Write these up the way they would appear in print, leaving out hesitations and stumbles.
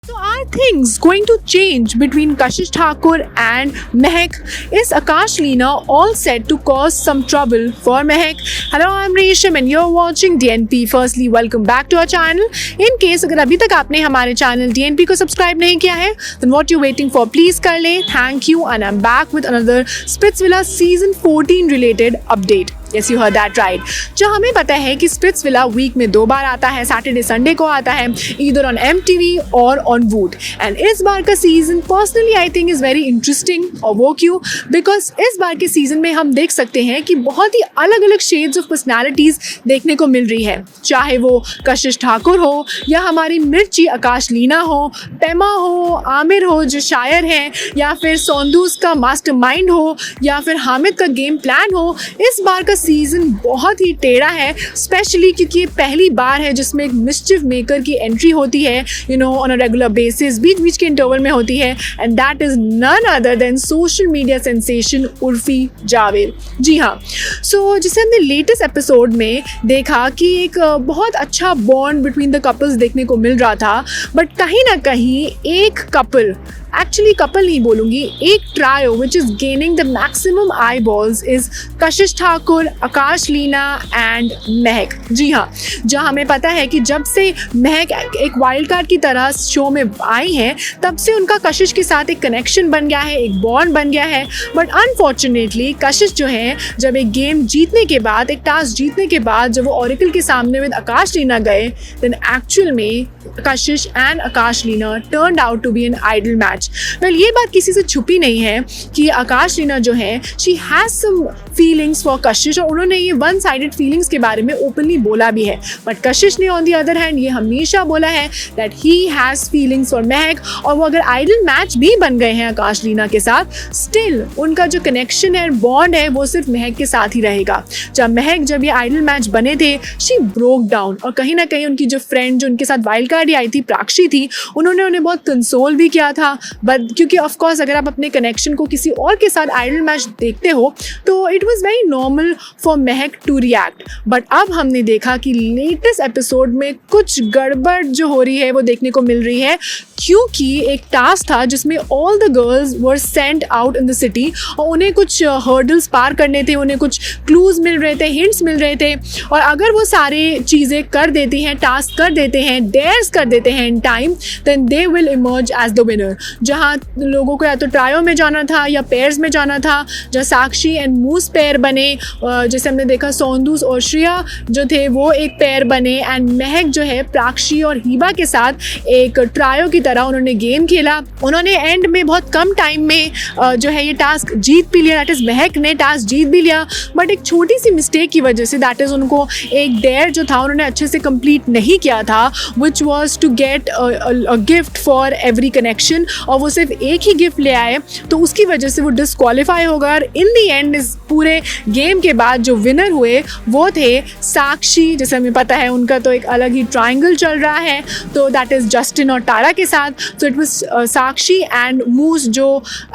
So are things going to change between Kashish Thakur and Mehak? Is Akash Leena all set to cause some trouble for Mehak? Hello, I'm Resham and you're watching DNP. Firstly, welcome back to our channel. In case अगर अभी तक आपने हमारे channel DNP को subscribe नहीं किया है, then what you waiting for? Please कर लें. Thank you and I'm back with another Splitsvilla season 14 related update. Yes, you heard that right. जो हमें पता है कि स्प्लिट्सविला वीक में 2 बार आता है, सैटरडे संडे को आता है, ईदर ऑन MTV और ऑन वूट. एंड इस बार का season personally I think is very interesting. और वो क्यों? बिकॉज इस बार के सीजन में हम देख सकते हैं कि बहुत ही अलग अलग शेड्स ऑफ पर्सनैलिटीज़ देखने को मिल रही है. चाहे वो कशिश ठाकुर हो या हमारी मिर्ची आकाश लीना हो, पेमा हो, आमिर हो जो शायर हैं, या फिर सोंदूस का मास्टरमाइंड हो, या फिर हामिद का गेम प्लान हो. इस बार का सीजन बहुत ही टेढ़ा है, स्पेशली क्योंकि ये पहली बार है जिसमें एक मिस्चिफ मेकर की एंट्री होती है, you know, on a regular basis, बीच बीच के इंटरवल में होती है. And that is none other than social media sensation Urfi Javed. जी हाँ, सो जिसे हमने लेटेस्ट एपिसोड में देखा कि एक बहुत अच्छा बॉन्ड बिटवीन द कपल्स देखने को मिल रहा था, बट कहीं ना कहीं एक कपल, एक्चुअली कपल नहीं बोलूँगी, एक trio which is gaining the maximum I balls is Kashish Thakur, Akash Leena and महक. जी हाँ, जहाँ हमें पता है कि जब से महक एक वाइल्ड कार्ड की तरह शो में आई हैं, तब से उनका कशिश के साथ एक कनेक्शन बन गया है, एक बॉन्ड बन गया है. बट अनफॉर्चुनेटली कशिश जो है, जब एक गेम जीतने के बाद, एक टास्क जीतने के बाद जब वो ऑरिकल के सामने विद आकाश लीना गए, देन एक्चुअल में Kashish and Akash Leena turned out to be an ideal match. Well, ये बात किसी से छुपी नहीं है कि आकाश लीना जो है, she has some feelings for Kashish, और उन्होंने ये वन साइडेड फीलिंग्स के बारे में ओपनली बोला भी है. बट कशिश ने ऑन द अदर हैंड ये हमेशा बोला है that he has feelings for महक. और वो अगर आइडल मैच भी बन गए हैं आकाश लीना के साथ, स्टिल उनका जो कनेक्शन है, बॉन्ड है, वो सिर्फ महक के साथ ही रहेगा. जब ये आइडल मैच बने थे, शी ब्रोक डाउन. और कहीं ना कहीं उनकी जो फ्रेंड जो उनके साथ वाइल्ड कार्ड आई थी, प्राक्षी थी, उन्होंने उन्हें बहुत कंसोल भी किया था. बट क्योंकि ऑफकोर्स अगर आप अपने कनेक्शन को किसी और के साथ आइडल मैच देखते हो, तो it was very normal for Mahak to react. But अब हमने देखा कि लेटेस्ट एपिसोड में कुछ गड़बड़ जो हो रही है वो देखने को मिल रही है, क्योंकि एक टास्क था जिसमें all the girls were sent out in the city, और उन्हें कुछ हर्डल्स पार करने थे, उन्हें कुछ क्लूज मिल रहे थे, हिंट्स मिल रहे थे. और अगर वो सारी चीज़ें कर देती हैं, टास्क कर देते हैं, डेयर्स कर देते हैं in time, then they will emerge as the winner. जहाँ लोगों को या तो ट्रायो में जाना था या पेयर्स में जाना था, जहाँ साक्षी एंड मूस पेयर बने, जैसे हमने देखा सोंदूस और श्रिया जो थे वो एक पेयर बने, एंड महक जो है प्राक्षी और हीबा के साथ एक ट्रायो की तरह उन्होंने गेम खेला. उन्होंने एंड में बहुत कम टाइम में जो है ये टास्क जीत भी लिया, दैट इज़ महक ने टास्क जीत भी लिया. बट एक छोटी सी मिस्टेक की वजह से, दैट इज़ उनको एक डेयर जो था उन्होंने अच्छे से कंप्लीट नहीं किया था, which was to get a gift for every connection, और वो सिर्फ एक ही गिफ्ट ले आए, तो उसकी वजह से वो डिस्क्वालीफाई हो गए. इन दी एंड इस पूरे गेम के बाद जो विनर हुए वो थे साक्षी. जैसे हमें पता है उनका तो एक अलग ही ट्रायंगल चल रहा है, तो दैट इज़ जस्टिन और तारा के साथ. So it was Sakshi and Moose जो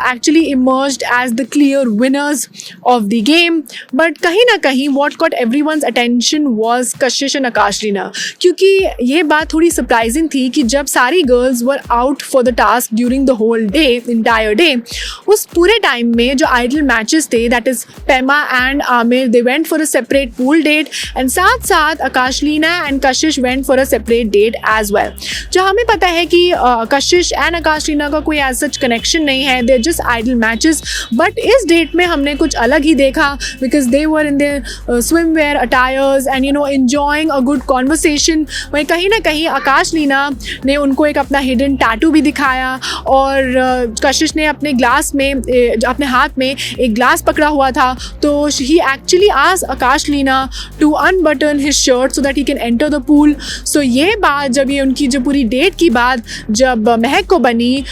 actually emerged as the clear winners of the game. But कहीं ना कहीं what got everyone's attention was Kashish and Akash Leena, क्योंकि ये बात थोड़ी surprising थी कि जब सारी girls were out for the task during the whole day, entire day, उस पूरे टाइम में जो idle matches थे, that is Pema and Amir, they went for a separate pool date, and साथ साथ Akash Leena and Kashish went for a separate date as well. जो हमें पता है कि कशिश एंड आकाश लीना का कोई एज सच कनेक्शन नहीं है, they just ideal matches. But इस डेट में हमने कुछ अलग ही देखा, because they were in their swimwear attires and you know enjoying a good conversation. वहीं कहीं ना कहीं आकाश लीना ने उनको एक अपना हिडन टैटू भी दिखाया, और कशिश ने अपने ग्लास में, अपने हाथ में एक ग्लास पकड़ा हुआ था, तो he actually asked Akash Leena to unbutton his shirt so that he can enter the pool. So ये बात जब ये उनकी जो पूरी डेट की बात जब महक को बनी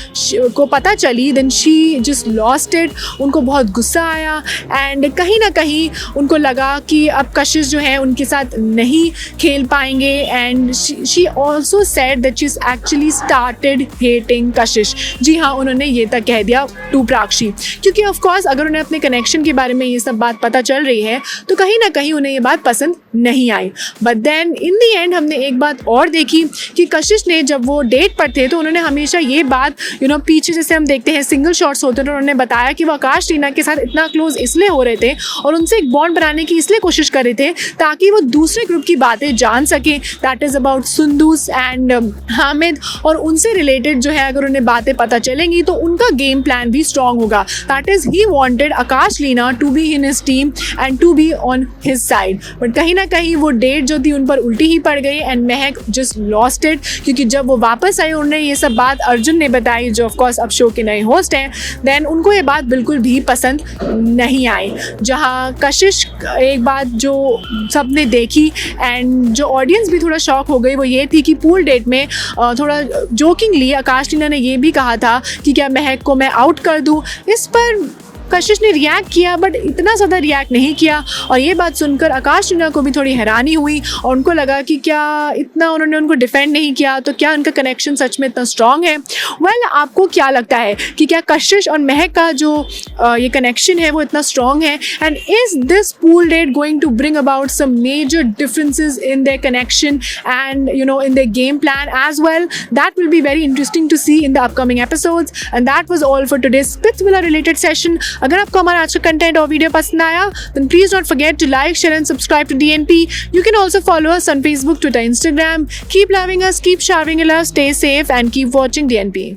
को पता चली, then she just lost it. उनको बहुत गुस्सा आया, एंड कहीं ना कहीं उनको लगा कि अब कशिश जो है उनके साथ नहीं खेल पाएंगे. And she also said that she actually started hating कशिश, जी हाँ, उन्होंने ये तक कह दिया टू प्राक्षी, क्योंकि ऑफ कोर्स अगर उन्हें अपने कनेक्शन के बारे में ये सब बात पता चल रही है तो कहीं ना कहीं उन्हें ये बात पसंद नहीं आई। But then in the end हमने एक बात और देखी कि कशिश ने जब वो डेट पर थे तो उन्होंने हमेशा ये बात पीछे जैसे हम देखते हैं सिंगल शॉट्स होते हैं, तो उन्होंने बताया कि वो आकाश टीना के साथ इतना क्लोज इसलिए हो रहे थे और उनसे एक बॉन्ड बनाने की इसलिए कोशिश कर रहे थे ताकि वो दूसरे ग्रुप की बातें जान सकें, that is about Sundus and Hamid, और उनसे रिलेटेड जो है अगर उन्हें बातें पता चलेंगी तो उनका गेम प्लान भी स्ट्रॉन्ग होगा। That is he wanted Akash Leena to be in his team and to be on his side. But कहीं ना कहीं वो डेट जो थी उन पर उल्टी ही पड़ गई and Mahak just lost it, क्योंकि जब वो वापस आई उन्हें ये सब बात अर्जुन ने बताई जो ऑफकोर्स अब शो के नए होस्ट हैं, देन उनको ये बात बिल्कुल भी पसंद नहीं आई। जहाँ कशिश एक बात जो सबने देखी एंड जो ऑडियंस भी थोड़ा शॉक हो गई वो ये थी कि पूल डेट में थोड़ा जोकिंगली आकाश टीना ने ये भी कहा था कि क्या महक को मैं आउट कर दूँ। इस पर कशिश ने रिएक्ट किया बट इतना ज़्यादा रिएक्ट नहीं किया, और ये बात सुनकर आकाश टीना को भी थोड़ी हैरानी हुई और उनको लगा कि क्या इतना उन्होंने उनको डिफेंड नहीं किया तो क्या उनका कनेक्शन सच में इतना स्ट्रॉन्ग है। वेल, आपको क्या लगता है कि क्या कशिश और महक का जो ये कनेक्शन है वो इतना स्ट्रॉन्ग है, and is this pool date going to bring about some major differences in their connection and in their game plan as well? That will be very interesting to see in the upcoming episodes, and that was all for today's Splitsvilla related session. अगर आपको हमारा आज का content और video पसंद आया then please don't forget to like, share and subscribe to DNP. You can also follow us on Facebook, Twitter, Instagram. Keep loving us, keep showering in love, stay safe and keep watching DNP.